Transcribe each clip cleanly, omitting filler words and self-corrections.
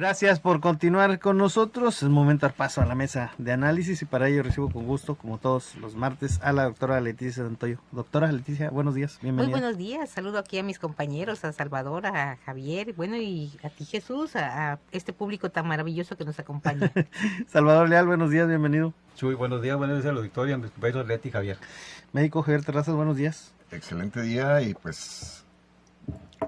Gracias por continuar con nosotros. Es momento de paso a la mesa de análisis y para ello recibo con gusto, como todos los martes, a la doctora Leticia Santoyo. Doctora Leticia, buenos días, bienvenida. Muy buenos días, saludo aquí a mis compañeros, a Salvador, a Javier, bueno, y a ti Jesús, a este público tan maravilloso que nos acompaña. Salvador Leal, buenos días, bienvenido. Chuy, buenos días a la auditorio, a mis compañeros Leti y Javier. Médico Javier Terrazas, buenos días. Excelente día y pues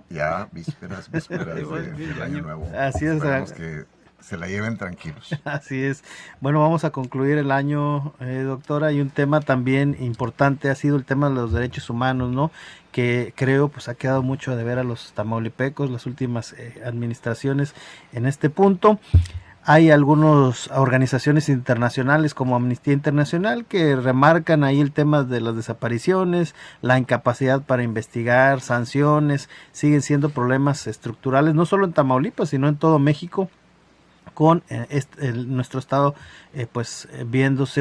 ya vísperas del año nuevo. Así es. Esperamos que se la lleven tranquilos. Así es. Bueno, vamos a concluir el año, doctora, y un tema también importante ha sido el tema de los derechos humanos, ¿no? Que creo pues ha quedado mucho a deber a los tamaulipecos, las últimas administraciones en este punto. Hay algunas organizaciones internacionales como Amnistía Internacional que remarcan ahí el tema de las desapariciones, la incapacidad para investigar, sanciones, siguen siendo problemas estructurales, no solo en Tamaulipas, sino en todo México, con nuestro estado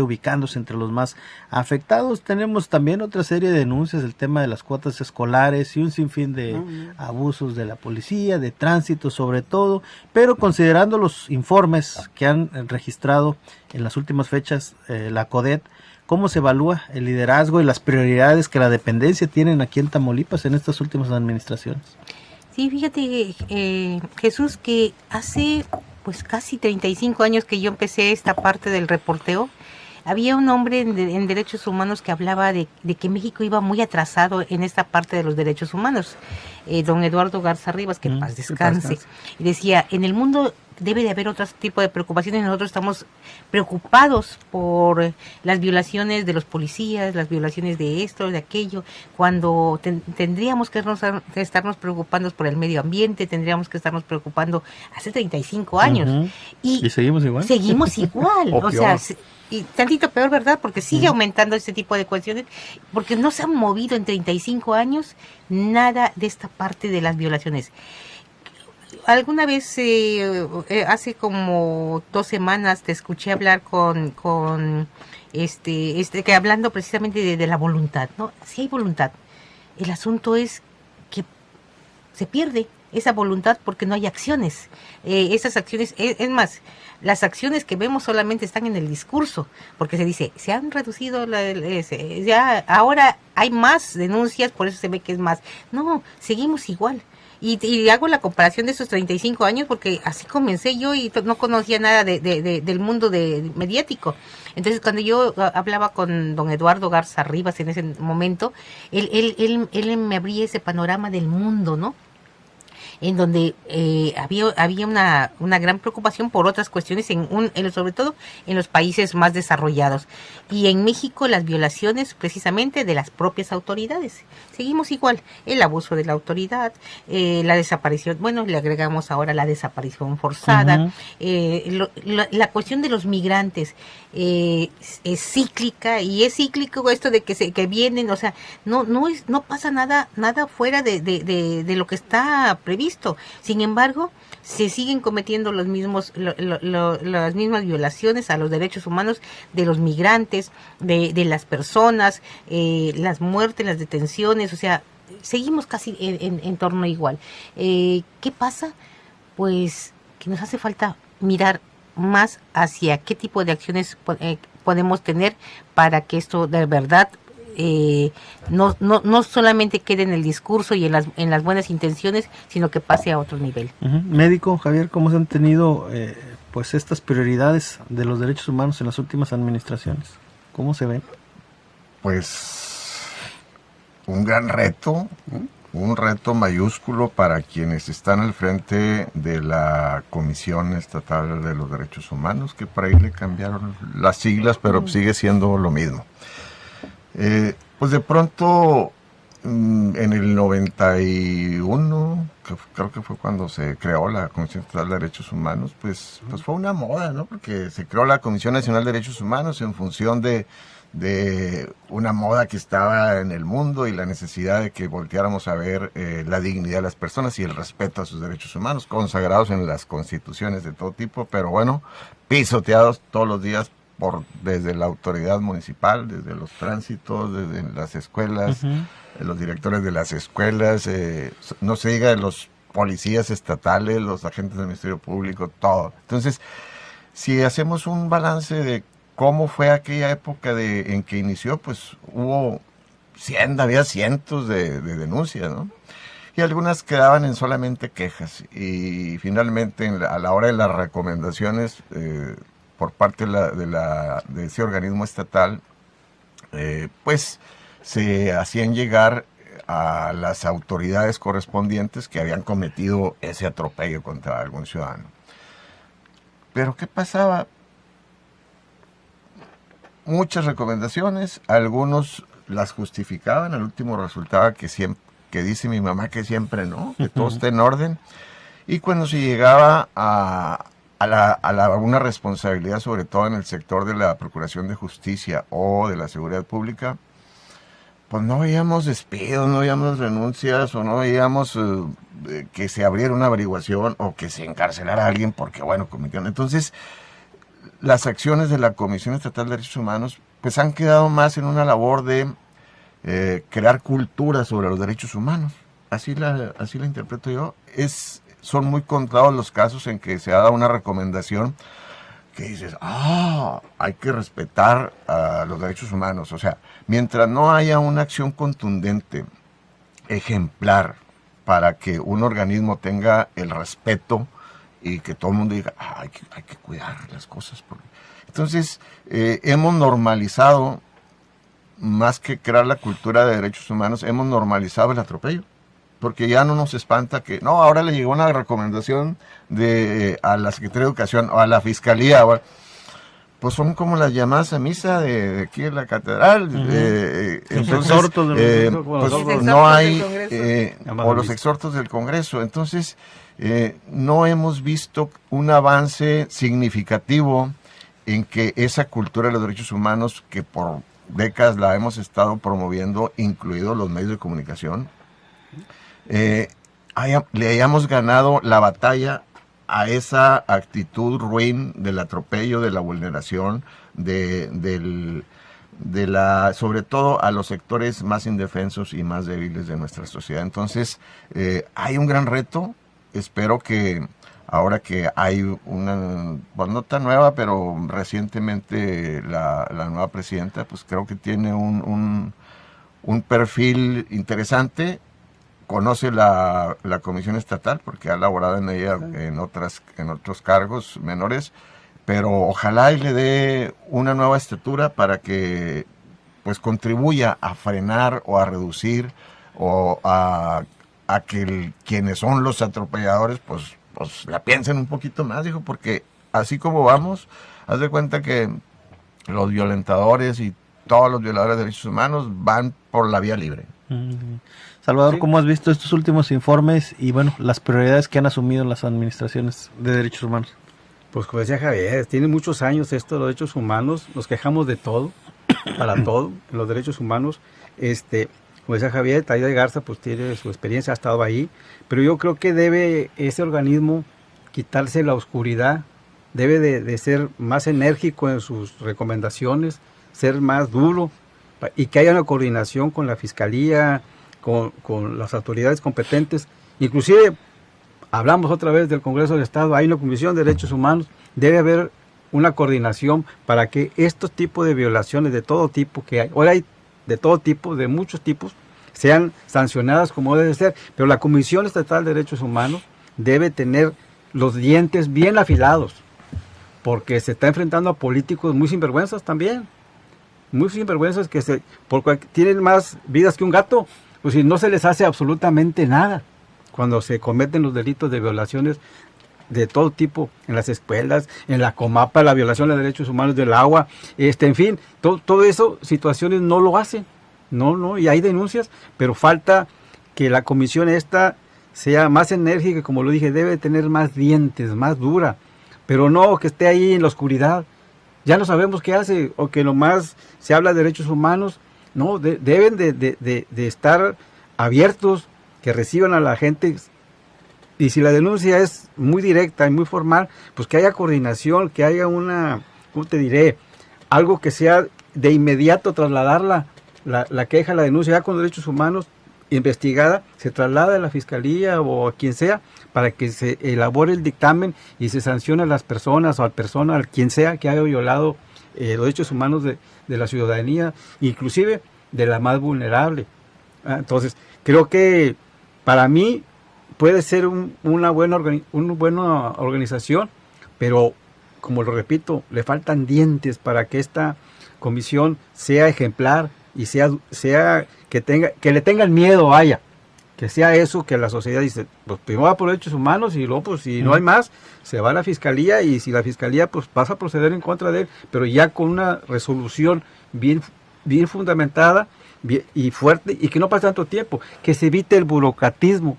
ubicándose entre los más afectados. Tenemos también otra serie de denuncias del tema de las cuotas escolares y un sinfín de abusos de la policía, de tránsito sobre todo, pero considerando los informes que han registrado en las últimas fechas la CODET, ¿cómo se evalúa el liderazgo y las prioridades que la dependencia tienen aquí en Tamaulipas en estas últimas administraciones? Sí, fíjate, Jesús, que hace pues casi 35 años que yo empecé esta parte del reporteo, había un hombre en derechos humanos que hablaba de que México iba muy atrasado en esta parte de los derechos humanos. Don Eduardo Garza Rivas, que paz descanse. Y decía, en el mundo debe de haber otro tipo de preocupaciones. Nosotros estamos preocupados por las violaciones de los policías, las violaciones de esto, de aquello, cuando tendríamos que estarnos preocupando por el medio ambiente, tendríamos que estarnos preocupando hace 35 años. ¿Y seguimos igual? Seguimos igual. O sea, y tantito peor, ¿verdad? Porque sigue aumentando este tipo de cuestiones, porque no se han movido en 35 años nada de esta parte de las violaciones. Alguna vez, hace como 2 semanas, te escuché hablar con que hablando precisamente de la voluntad, ¿no? Sí hay voluntad. El asunto es que se pierde esa voluntad porque no hay acciones. Esas acciones, es más, las acciones que vemos solamente están en el discurso, porque se dice, se han reducido, ya ahora hay más denuncias, por eso se ve que es más. No, seguimos igual. Y hago la comparación de esos 35 años porque así comencé yo y no conocía nada del mundo mediático. Entonces, cuando yo hablaba con don Eduardo Garza Rivas en ese momento, él me abría ese panorama del mundo, ¿no? En donde había una gran preocupación por otras cuestiones, sobre todo en los países más desarrollados. Y en México las violaciones precisamente de las propias autoridades. Seguimos igual, el abuso de la autoridad, la desaparición, bueno, le agregamos ahora la desaparición forzada, la cuestión de los migrantes es cíclica, y es cíclico esto de que vienen, o sea, no pasa nada fuera de lo que está previsto. Sin embargo, se siguen cometiendo las mismas violaciones a los derechos humanos de los migrantes, de las personas, las muertes, las detenciones, o sea, seguimos casi en torno igual. ¿Qué pasa? Pues que nos hace falta mirar más hacia qué tipo de acciones podemos tener para que esto de verdad no solamente quede en el discurso y en las buenas intenciones, sino que pase a otro nivel. Médico Javier, ¿cómo se han tenido pues estas prioridades de los derechos humanos en las últimas administraciones? ¿Cómo se ven? Pues un gran reto, un reto mayúsculo para quienes están al frente de la Comisión Estatal de los Derechos Humanos, que por ahí le cambiaron las siglas, pero sigue siendo lo mismo. Pues de pronto, en el 91, creo que fue cuando se creó la Comisión Estatal de Derechos Humanos, pues fue una moda, ¿no? Porque se creó la Comisión Nacional de Derechos Humanos en función de una moda que estaba en el mundo y la necesidad de que volteáramos a ver la dignidad de las personas y el respeto a sus derechos humanos, consagrados en las constituciones de todo tipo, pero bueno, pisoteados todos los días desde la autoridad municipal, desde los tránsitos, desde las escuelas, los directores de las escuelas, no se diga de los policías estatales, los agentes del Ministerio Público, todo. Entonces, si hacemos un balance de cómo fue aquella época en que inició, pues había cientos de denuncias, ¿no? Y algunas quedaban en solamente quejas. Y finalmente, a la hora de las recomendaciones por parte de ese organismo estatal, pues se hacían llegar a las autoridades correspondientes que habían cometido ese atropello contra algún ciudadano. Pero ¿qué pasaba? Muchas recomendaciones, algunos las justificaban, al último resultaba que dice mi mamá que siempre no, que todo esté en orden. Y cuando se llegaba a una responsabilidad, sobre todo en el sector de la Procuración de Justicia o de la Seguridad Pública, pues no veíamos despidos, no veíamos renuncias, o no veíamos que se abriera una averiguación o que se encarcelara a alguien porque, bueno, cometieron. Entonces, las acciones de la Comisión Estatal de Derechos Humanos pues han quedado más en una labor de crear cultura sobre los derechos humanos. Así la interpreto yo. Son muy contados los casos en que se ha dado una recomendación que dices, hay que respetar a los derechos humanos. O sea, mientras no haya una acción contundente, ejemplar, para que un organismo tenga el respeto y que todo el mundo diga, hay que cuidar las cosas. Entonces, hemos normalizado, más que crear la cultura de derechos humanos, hemos normalizado el atropello. Porque ya no nos espanta que, ahora le llegó una recomendación a la Secretaría de Educación o a la Fiscalía. Pues son como las llamadas a misa de aquí en la catedral. Entonces, pues no hay, o los exhortos del Congreso. Entonces, no hemos visto un avance significativo en que esa cultura de los derechos humanos, que por décadas la hemos estado promoviendo, incluidos los medios de comunicación, le hayamos ganado la batalla a esa actitud ruin del atropello, de la vulneración, sobre todo a los sectores más indefensos y más débiles de nuestra sociedad. Entonces, hay un gran reto. Espero que ahora que hay una, pues no tan nueva, pero recientemente la nueva presidenta, pues creo que tiene un perfil interesante. Conoce la Comisión Estatal porque ha laborado en ella en otros cargos menores, pero ojalá y le dé una nueva estatura para que pues contribuya a frenar o a reducir o a que quienes son los atropelladores pues la piensen un poquito más, dijo, porque así como vamos, haz de cuenta que los violentadores y todos los violadores de derechos humanos van por la vía libre. Salvador, ¿cómo has visto estos últimos informes y bueno, las prioridades que han asumido las administraciones de derechos humanos? Pues como decía Javier, tiene muchos años esto de los derechos humanos, nos quejamos de todo, para todo, los derechos humanos. Como decía Javier, Taida Garza pues tiene su experiencia, ha estado ahí, pero yo creo que debe ese organismo quitarse la oscuridad, debe de ser más enérgico en sus recomendaciones, ser más duro, y que haya una coordinación con la Fiscalía, con las autoridades competentes. Inclusive, hablamos otra vez del Congreso del Estado, hay una Comisión de Derechos Humanos, debe haber una coordinación para que estos tipos de violaciones de todo tipo que hay, ahora hay de todo tipo, de muchos tipos, sean sancionadas como debe ser, pero la Comisión Estatal de Derechos Humanos debe tener los dientes bien afilados, porque se está enfrentando a políticos muy sinvergüenzas también, muy sinvergüenzas porque tienen más vidas que un gato, pues si no se les hace absolutamente nada cuando se cometen los delitos de violaciones de todo tipo, en las escuelas, en la Comapa, la violación de derechos humanos del agua, en fin, todo eso, situaciones no lo hacen, y hay denuncias, pero falta que la comisión esta sea más enérgica, como lo dije, debe tener más dientes, más dura, pero no que esté ahí en la oscuridad. Ya no sabemos qué hace, o que nomás se habla de derechos humanos. No, deben de estar abiertos, que reciban a la gente, y si la denuncia es muy directa y muy formal, pues que haya coordinación, que haya ¿cómo te diré? Algo que sea de inmediato trasladar la queja, la denuncia, ya con derechos humanos, investigada se traslada a la fiscalía o a quien sea para que se elabore el dictamen y se sancione a las personas o al quien sea que haya violado los derechos humanos de la ciudadanía, inclusive de la más vulnerable. Entonces, creo que para mí puede ser una buena organización, pero como lo repito, le faltan dientes para que esta comisión sea ejemplar y sea que le tengan miedo, vaya, que sea eso que la sociedad dice, pues primero va por derechos humanos y luego pues si no hay más, se va a la fiscalía y si la fiscalía pues pasa a proceder en contra de él, pero ya con una resolución bien fundamentada y fuerte y que no pase tanto tiempo, que se evite el burocratismo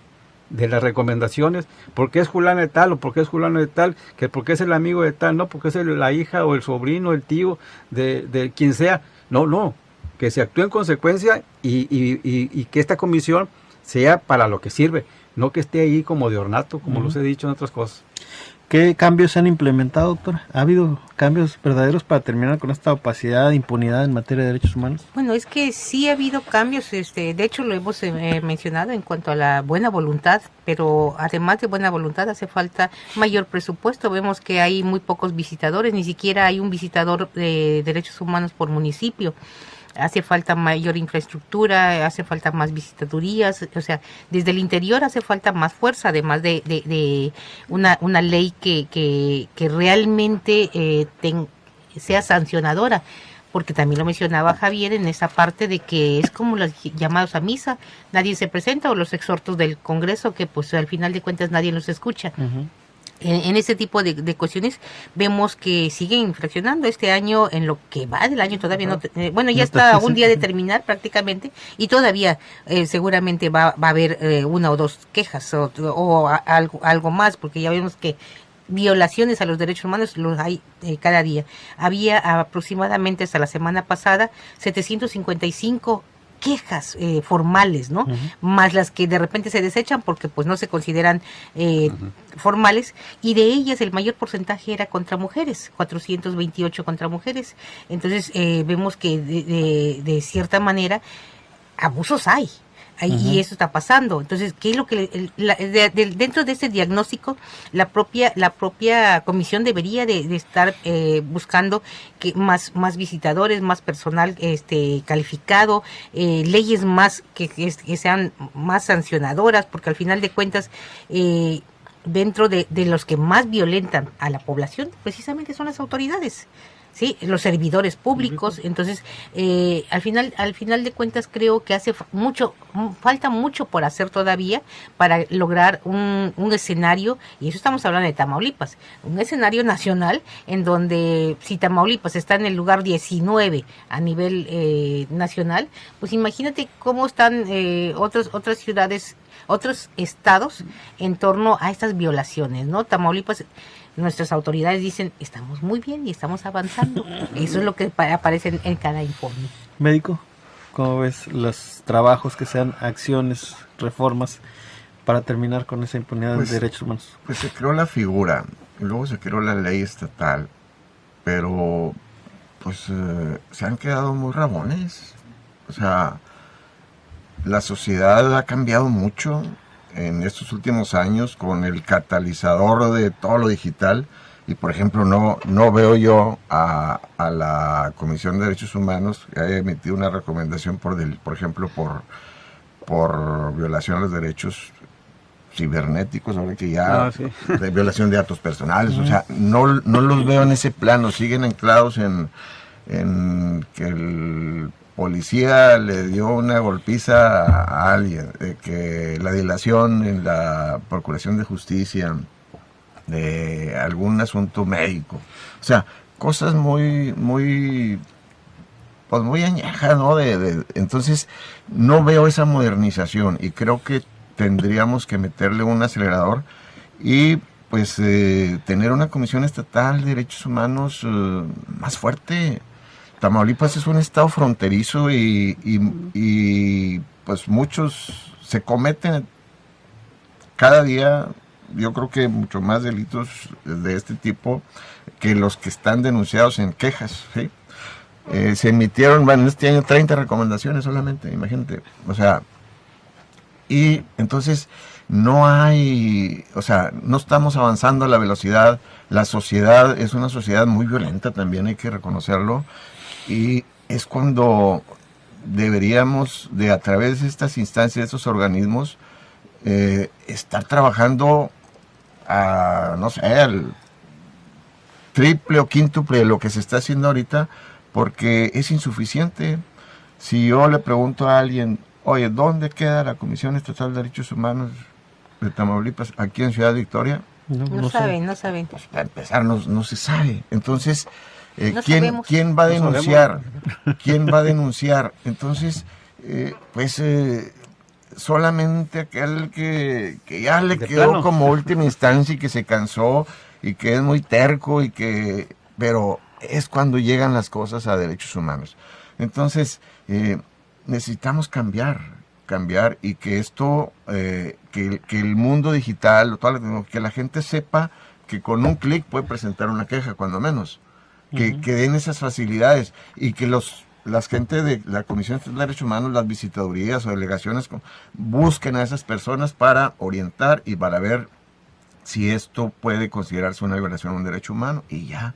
de las recomendaciones, porque es fulano de tal o porque es fulano de tal, que porque es el amigo de tal, no, porque es la hija o el sobrino, el tío de quien sea, no, que se actúe en consecuencia y que esta comisión sea para lo que sirve, no que esté ahí como de ornato, como los he dicho en otras cosas. ¿Qué cambios se han implementado, doctora? ¿Ha habido cambios verdaderos para terminar con esta opacidad e impunidad en materia de derechos humanos? Bueno, es que sí ha habido cambios, de hecho lo hemos mencionado en cuanto a la buena voluntad, pero además de buena voluntad hace falta mayor presupuesto. Vemos que hay muy pocos visitadores, ni siquiera hay un visitador de derechos humanos por municipio. Hace falta mayor infraestructura, hace falta más visitadurías, o sea, desde el interior hace falta más fuerza, además de una ley que realmente sea sancionadora, porque también lo mencionaba Javier en esa parte de que es como los llamados a misa, nadie se presenta, o los exhortos del Congreso, que pues al final de cuentas nadie los escucha. Uh-huh. En ese tipo de cuestiones vemos que siguen infraccionando. Este año, en lo que va del año, todavía no, ya está a un día de terminar prácticamente, y todavía seguramente va a haber una o dos quejas o algo más, porque ya vemos que violaciones a los derechos humanos los hay cada día. Había aproximadamente hasta la semana pasada 755 quejas formales, ¿no? Uh-huh. Más las que de repente se desechan porque pues no se consideran formales, y de ellas el mayor porcentaje era contra mujeres, 428 contra mujeres. Entonces vemos que de cierta manera abusos hay. Y eso está pasando. Entonces, ¿qué es lo que dentro de ese diagnóstico la propia comisión debería de estar buscando que más visitadores, más personal calificado, leyes más que sean más sancionadoras, porque al final de cuentas dentro de los que más violentan a la población precisamente son las autoridades. Sí, los servidores públicos. Entonces al final de cuentas creo que falta mucho por hacer todavía para lograr un escenario, y eso estamos hablando de Tamaulipas, un escenario nacional en donde si Tamaulipas está en el lugar 19 a nivel nacional, pues imagínate cómo están otras ciudades, otros estados en torno a estas violaciones, ¿no? Tamaulipas, nuestras autoridades dicen, estamos muy bien y estamos avanzando. Eso es lo que aparece en cada informe. Médico, ¿cómo ves los trabajos que sean acciones, reformas para terminar con esa impunidad de derechos humanos? Pues se creó la figura, y luego se creó la ley estatal, pero pues se han quedado muy rabones. O sea, la sociedad ha cambiado mucho en estos últimos años con el catalizador de todo lo digital, y por ejemplo no veo yo a la Comisión de Derechos Humanos que haya emitido una recomendación por ejemplo por violación a los derechos cibernéticos, ahora que ya de violación de datos personales. O sea, no los veo en ese plano, siguen anclados en que el policía le dio una golpiza a alguien, que la dilación en la procuración de justicia de algún asunto médico, o sea, cosas muy añejas, ¿no? Entonces no veo esa modernización, y creo que tendríamos que meterle un acelerador y pues tener una comisión estatal de derechos humanos más fuerte. Tamaulipas es un estado fronterizo y pues muchos se cometen cada día, yo creo que mucho más delitos de este tipo que los que están denunciados en quejas, ¿sí? Se emitieron, en este año 30 recomendaciones solamente, imagínate. O sea, Y entonces no hay, o sea, no estamos avanzando a la velocidad. La sociedad es una sociedad muy violenta también, hay que reconocerlo. Y es cuando deberíamos de, a través de estas instancias, de estos organismos, estar trabajando a, no sé, al triple o quíntuple de lo que se está haciendo ahorita, porque es insuficiente. Si yo le pregunto a alguien, oye, ¿dónde queda la Comisión Estatal de Derechos Humanos de Tamaulipas, aquí en Ciudad Victoria? No saben. Pues para empezar, no se sabe. Entonces, No sabemos. ¿quién va a denunciar? ¿Quién va a denunciar? Entonces, solamente aquel que ya le De quedó plano. como última instancia y que se cansó y que es muy terco pero es cuando llegan las cosas a derechos humanos. Entonces, necesitamos cambiar y que esto, que el mundo digital, que la gente sepa que con un clic puede presentar una queja, cuando menos, que den esas facilidades y que las gente de la Comisión de Derechos Humanos, las visitadurías o delegaciones, busquen a esas personas para orientar y para ver si esto puede considerarse una violación de un derecho humano, y ya,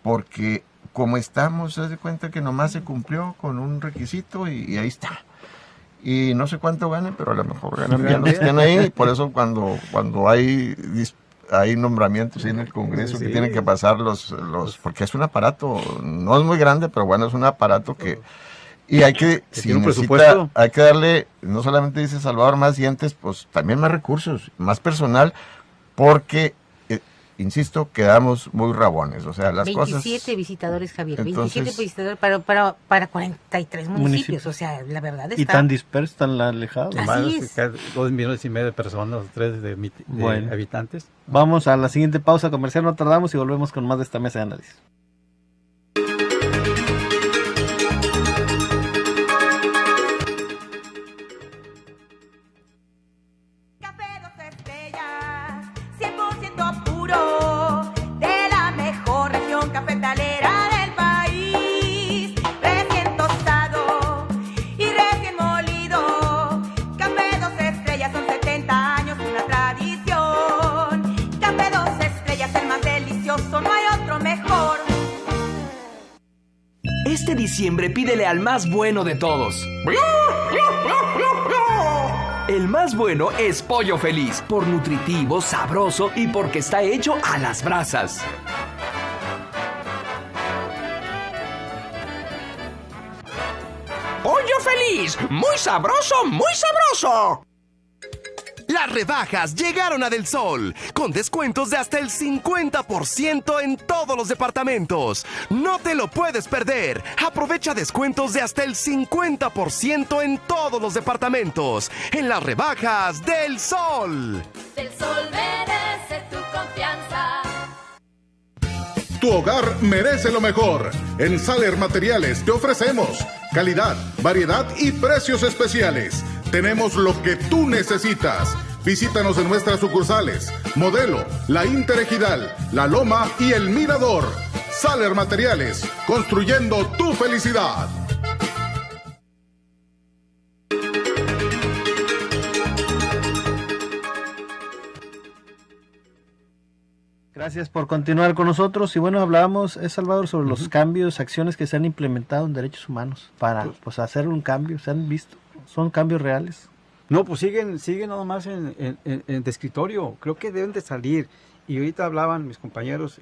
porque como estamos, se da cuenta que nomás se cumplió con un requisito y ahí está. Y no sé cuánto ganen, pero a lo mejor ganan bien los que estén ahí, y por eso cuando hay nombramientos en el Congreso que tienen que pasar porque es un aparato, no es muy grande, pero bueno, es un aparato que, y hay que, si tiene un necesita, presupuesto. hay que darle, no solamente dice Salvador, más dientes, pues también más recursos, más personal, porque, insisto, quedamos muy rabones, o sea, las 27 cosas... visitadores, Javier, Entonces, 27 visitadores para 43 municipios, o sea, la verdad está... Y tan dispersos, tan alejados. Así Más es. de 2,5 millones de personas, 3 de Bueno. habitantes. Vamos a la siguiente pausa comercial, no tardamos y volvemos con más de esta mesa de análisis. Café 2 estrellas, 100% puro, de la mejor región cafetalera del país. Recién tostado y recién molido. Café 2 estrellas, son 70 años, una tradición. Café 2 estrellas, el más delicioso, no hay otro mejor. Este diciembre pídele al más bueno de todos. El más bueno es Pollo Feliz, por nutritivo, sabroso y porque está hecho a las brasas. ¡Pollo Feliz! ¡Muy sabroso, muy sabroso! Las rebajas llegaron a Del Sol, con descuentos de hasta el 50% en todos los departamentos. No te lo puedes perder. Aprovecha descuentos de hasta el 50% en todos los departamentos. En las rebajas Del Sol. Del Sol merece tu confianza. Tu hogar merece lo mejor. En Saler Materiales te ofrecemos calidad, variedad y precios especiales. Tenemos lo que tú necesitas. Visítanos en nuestras sucursales: Modelo, La Interejidal, La Loma y El Mirador. Saler Materiales, construyendo tu felicidad. Gracias por continuar con nosotros. Y bueno, hablábamos, Salvador, sobre los cambios, acciones que se han implementado en derechos humanos para pues hacer un cambio. ¿Se han visto? ¿Son cambios reales? No, pues siguen nada más en de escritorio. Creo que deben de salir. Y ahorita hablaban mis compañeros,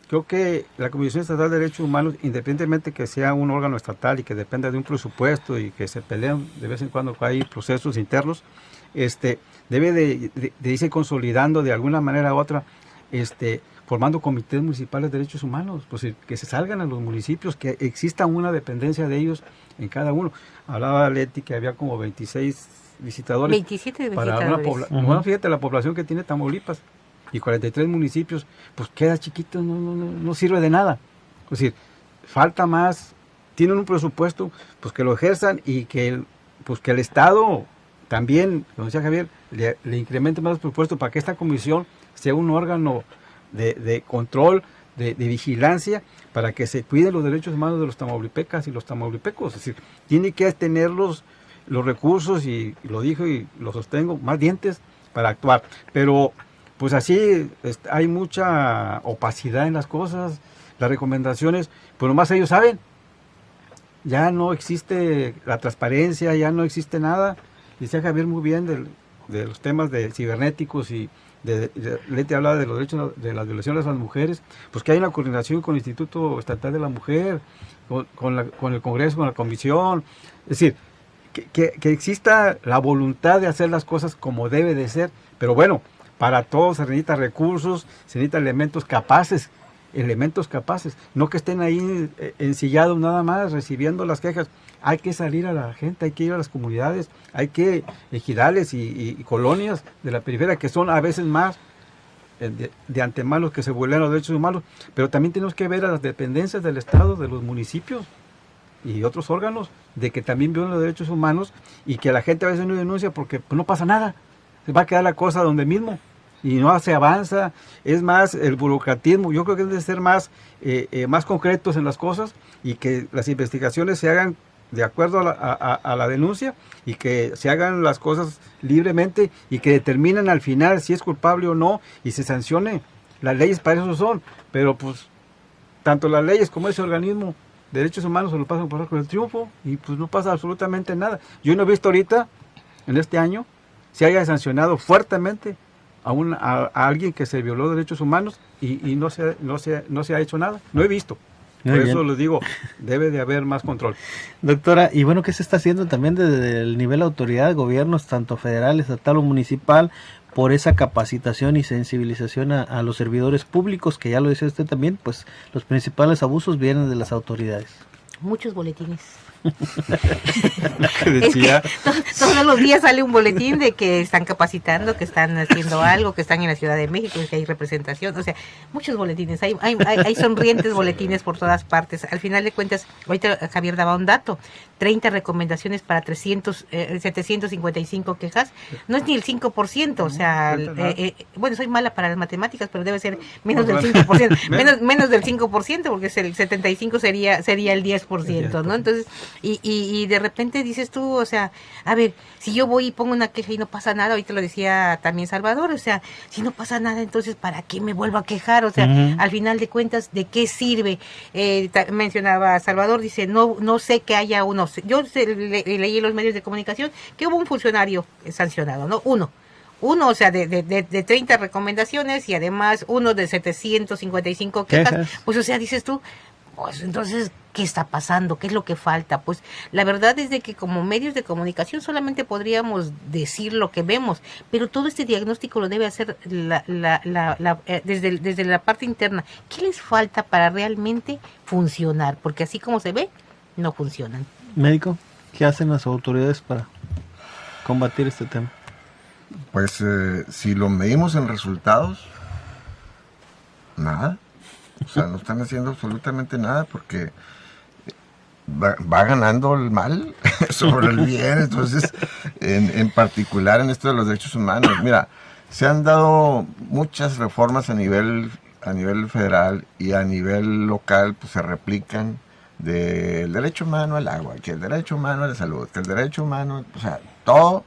creo que la Comisión Estatal de Derechos Humanos, independientemente que sea un órgano estatal y que dependa de un presupuesto y que se pelean de vez en cuando, hay procesos internos, debe de irse consolidando de alguna manera u otra, formando comités municipales de derechos humanos, pues que se salgan a los municipios, que exista una dependencia de ellos en cada uno. Hablaba Leti que había como 26 visitadores. 27 para visitadores. Bueno, fíjate, la población que tiene Tamaulipas y 43 municipios, pues queda chiquito, no sirve de nada. Es decir, falta más, tienen un presupuesto, pues que lo ejerzan y que el Estado también, como decía Javier, le incremente más el presupuesto para que esta comisión sea un órgano de control, de vigilancia, para que se cuiden los derechos humanos de los tamaulipecas y los tamaulipecos. Es decir, tiene que tenerlos los recursos, y lo dijo y lo sostengo, más dientes para actuar. Pero pues así hay mucha opacidad en las cosas, las recomendaciones, pues nomás ellos saben. Ya no existe la transparencia, ya no existe nada. Decía Javier muy bien de los temas de cibernéticos y Leti hablaba de los derechos de las violaciones a las mujeres, pues que hay una coordinación con el Instituto Estatal de la Mujer, con el Congreso, con la Comisión. Es decir, que exista la voluntad de hacer las cosas como debe de ser, pero bueno, para todo se necesita recursos, se necesitan elementos capaces, no que estén ahí ensillados nada más recibiendo las quejas. Hay que salir a la gente, hay que ir a las comunidades, hay que ejidales y colonias de la periferia, que son a veces más de antemano los que se vulneran los derechos humanos, pero también tenemos que ver a las dependencias del Estado, de los municipios y otros órganos, de que también violan los derechos humanos, y que la gente a veces no denuncia porque pues, no pasa nada, se va a quedar la cosa donde mismo y no se avanza. Es más el burocratismo. Yo creo que debe ser más concretos en las cosas, y que las investigaciones se hagan de acuerdo a la denuncia, y que se hagan las cosas libremente, y que determinen al final si es culpable o no, y se sancione. Las leyes para eso son, pero pues tanto las leyes como ese organismo de derechos humanos se lo pasan por el triunfo, y pues no pasa absolutamente nada. Yo no he visto ahorita, en este año, se haya sancionado fuertemente a alguien que se violó derechos humanos, y no se ha hecho nada. No he visto. Por eso les digo, debe de haber más control. Doctora, y bueno, ¿qué se está haciendo también desde el nivel de autoridad, gobiernos, tanto federal, estatal o municipal, por esa capacitación y sensibilización a los servidores públicos, que ya lo decía usted también, pues los principales abusos vienen de las autoridades? Muchos boletines. Que decía. Todos los días sale un boletín de que están capacitando, que están haciendo algo, que están en la Ciudad de México, que hay representación, o sea, muchos boletines, hay sonrientes boletines por todas partes. Al final de cuentas, ahorita Javier daba un dato, 30 recomendaciones para 755 quejas, no es ni el 5%, o sea, bueno, soy mala para las matemáticas, pero debe ser menos del 5%, menos del 5%, porque es el 75 sería el 10%, ¿no? Entonces, y de repente dices tú, o sea, a ver, si yo voy y pongo una queja y no pasa nada, ahorita lo decía también Salvador, o sea, si no pasa nada, entonces ¿para qué me vuelvo a quejar? O sea, al final de cuentas, ¿de qué sirve? Mencionaba Salvador, dice, no sé que haya uno, yo leí en los medios de comunicación que hubo un funcionario sancionado, ¿no? Uno, o sea, de 30 recomendaciones, y además uno de 755 quejas, pues o sea, dices tú, pues entonces, ¿qué está pasando? ¿Qué es lo que falta? Pues la verdad es de que como medios de comunicación solamente podríamos decir lo que vemos, pero todo este diagnóstico lo debe hacer desde la parte interna. ¿Qué les falta para realmente funcionar? Porque así como se ve, no funcionan. Médico, ¿qué hacen las autoridades para combatir este tema? Pues si lo medimos en resultados, nada. O sea, no están haciendo absolutamente nada, porque va ganando el mal sobre el bien. Entonces, en particular en esto de los derechos humanos, mira, se han dado muchas reformas a nivel federal, y a nivel local pues se replican, del derecho humano al agua, que el derecho humano a la salud, que el derecho humano, o sea, todo.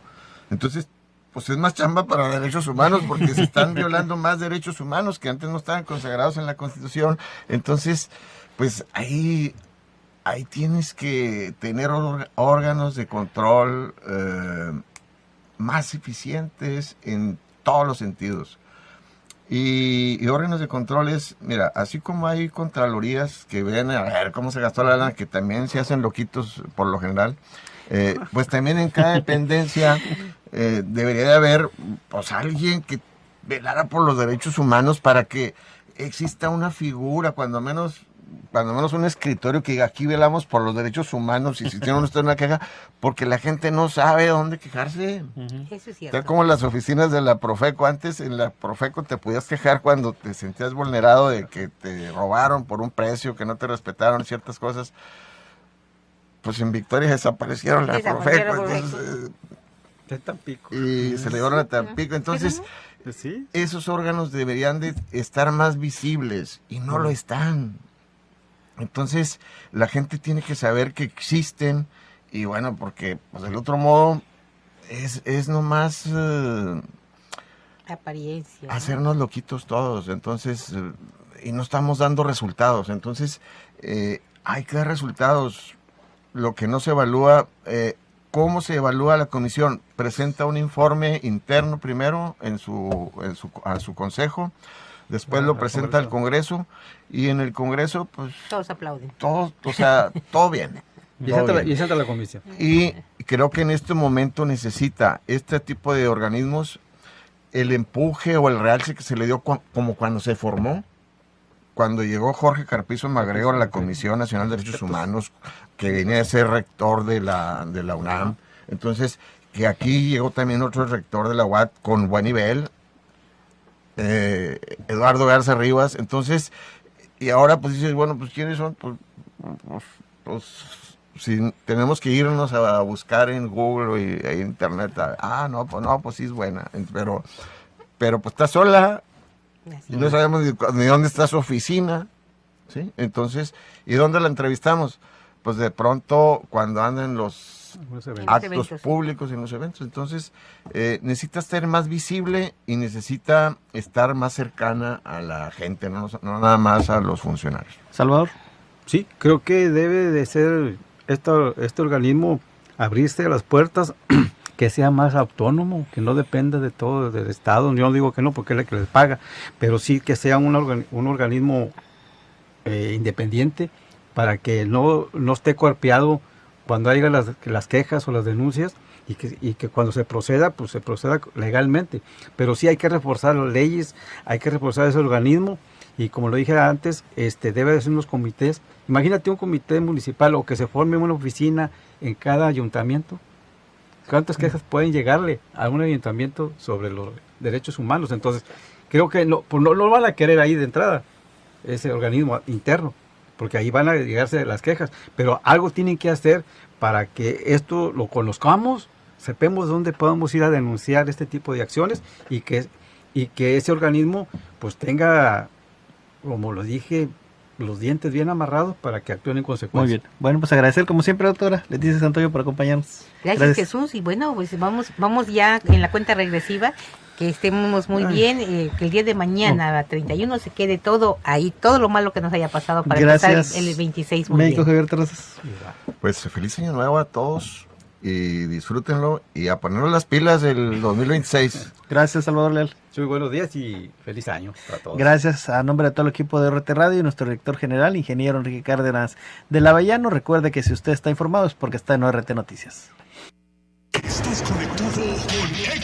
Entonces, pues es más chamba para derechos humanos, porque se están violando más derechos humanos que antes no estaban consagrados en la Constitución. Entonces, pues ahí tienes que tener órganos de control más eficientes en todos los sentidos. Y órganos de control es, mira, así como hay contralorías que ven a ver cómo se gastó la lana, que también se hacen loquitos por lo general, pues también en cada dependencia debería de haber pues alguien que velara por los derechos humanos, para que exista una figura, cuando menos un escritorio que diga, aquí velamos por los derechos humanos, y si tiene usted una queja, porque la gente no sabe dónde quejarse. Eso es cierto. Está como las oficinas de la Profeco. Antes en la Profeco te podías quejar cuando te sentías vulnerado de que te robaron por un precio, que no te respetaron ciertas cosas. Pues en Victoria desaparecieron la Profeco. Entonces, Tampico. Y se le llevaron a Tampico. Entonces, ¿sí? Esos órganos deberían de estar más visibles, y no lo están. Entonces, la gente tiene que saber que existen, Y bueno, porque pues del otro modo es nomás Apariencia, ¿no? hacernos loquitos todos, entonces, y no estamos dando resultados. Entonces, hay que dar resultados. Lo que no se evalúa, ¿cómo se evalúa la comisión? Presenta un informe interno primero a su consejo, después lo presenta al Congreso, y en el Congreso, pues, Todos aplauden. todo, o sea, todo bien. Y todo bien. presenta la comisión. Y creo que en este momento necesita este tipo de organismos el empuje o el realce que se le dio como cuando se formó, cuando llegó Jorge Carpizo MacGregor a la Comisión Nacional de Derechos Humanos, que venía de ser rector de la UNAM. Entonces, que aquí llegó también otro rector de la UAT con buen nivel, Eduardo Garza Rivas. Entonces, y ahora pues dices, bueno, pues ¿quiénes son? Pues si tenemos que irnos a buscar en Google y en Internet, no, pues sí es buena, pero pues está sola, y no sabemos ni dónde está su oficina, ¿sí? Entonces, ¿y dónde la entrevistamos? Pues de pronto cuando andan en los actos eventos, públicos, en los eventos. Entonces, necesita ser más visible y necesita estar más cercana a la gente, no nada más a los funcionarios. Salvador. Sí, creo que debe de ser este organismo abrirse las puertas, que sea más autónomo, que no dependa de todo del Estado. Yo no digo que no, porque es el que les paga, pero sí que sea un organismo independiente, para que no esté coarpeado cuando haya las quejas o las denuncias, y que cuando se proceda, pues se proceda legalmente. Pero sí hay que reforzar las leyes, hay que reforzar ese organismo. Y como lo dije antes, debe de ser unos comités. Imagínate un comité municipal, o que se forme una oficina en cada ayuntamiento. ¿Cuántas quejas pueden llegarle a un ayuntamiento sobre los derechos humanos? Entonces, creo que no van a querer ahí de entrada, ese organismo interno, porque ahí van a llegarse las quejas. Pero algo tienen que hacer para que esto lo conozcamos, sepamos dónde podemos ir a denunciar este tipo de acciones, y que ese organismo pues tenga, como lo dije, los dientes bien amarrados para que actúen en consecuencia. Muy bien. Bueno, pues agradecer como siempre, doctora Leticia Santoyo, por acompañarnos. Gracias, Jesús. Y bueno, pues vamos ya en la cuenta regresiva, que estemos muy bien, que el día de mañana, a 31, se quede todo ahí, todo lo malo que nos haya pasado para empezar el 26 muy médico bien. Javier Terrazas. Pues feliz año nuevo a todos, y disfrútenlo, y a ponernos las pilas del 2026. Gracias, Salvador Leal. Muy buenos días y feliz año para todos. Gracias a nombre de todo el equipo de RT Radio y nuestro director general, ingeniero Enrique Cárdenas de Lavellano. Recuerde que si usted está informado es porque está en RT Noticias. Estás conectado con